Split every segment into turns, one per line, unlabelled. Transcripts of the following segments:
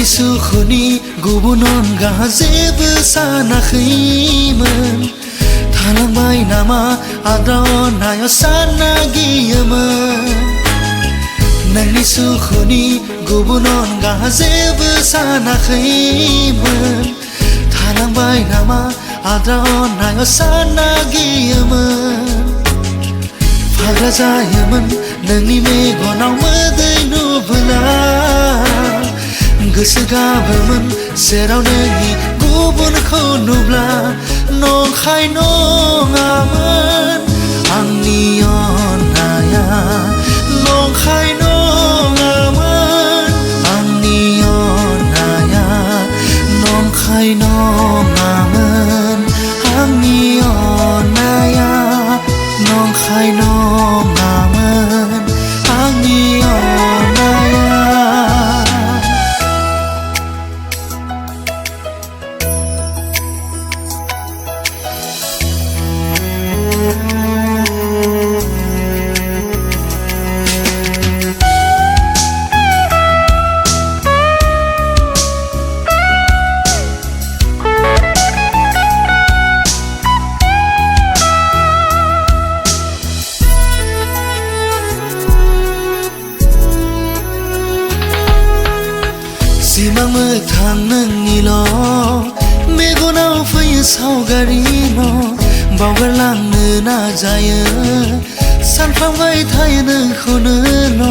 सुखुनि गुबुन अनगा जेबो सानाखैमोन थालांबाय नामा आद्रा अननायाव सानना गियोमोन नोंनि सुखुनि गुबुन अनगा जेबो सानाखैमोन थालांबाय नामा आद्रा अननायाव सानना गियोमोन फाग्ला जायोमोन नोंनि मेगनाव मोदै नुबोला गोसो गाबोमोन जेराव नोंनि गुबुनखौ नुब्ला नंखाय नङामोन आंनि अननाया नंखाय नङामोन आंनि अननाया नंखाय नङामोन आंनि अननाया नंखाय नङामोन आंनि अननाया सिमां मोगथां नोंनिल' मेगनाव फैयो सावगारिल' बावगारलांनो नाजायो सानफ्लांबाय थायो नोंखौनोल'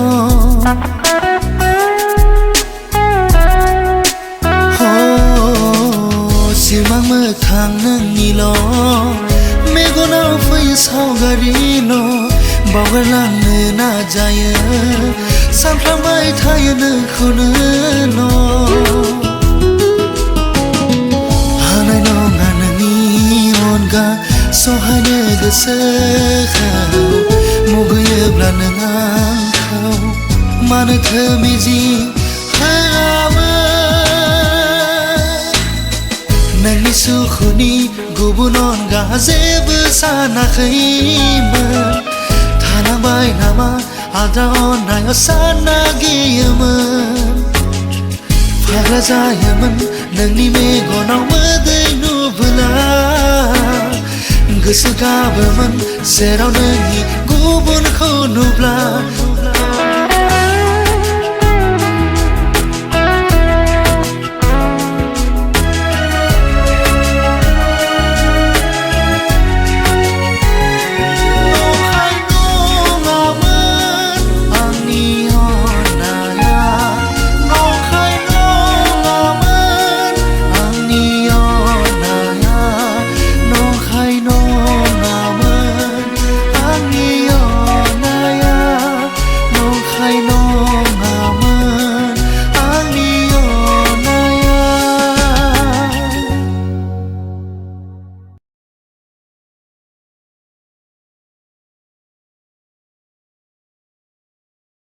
सिमां मोगथां नोंनिल' मेगनाव फैयो सावगारिल' बावगारलांनो नाजायो सानफ्लांबाय थायो नोंखौनोल' हानाय नङा नोंनि अनगा सहायनो गोसोखौ मुगैयोब्ला नों आंखौ मानोथो मिजि होआमोन नोंनि सुखुनि गुबुन अनगा जेबो सानाखैमोन थालांबाय नामा आद्रा अननायाव सानना गियोमोन फाग्ला जायोमोन नोंनि मेगनाव मोदै नुबोला गोसो गाबोमोन जेराव नोंनि गुबुनखौ नुब्ला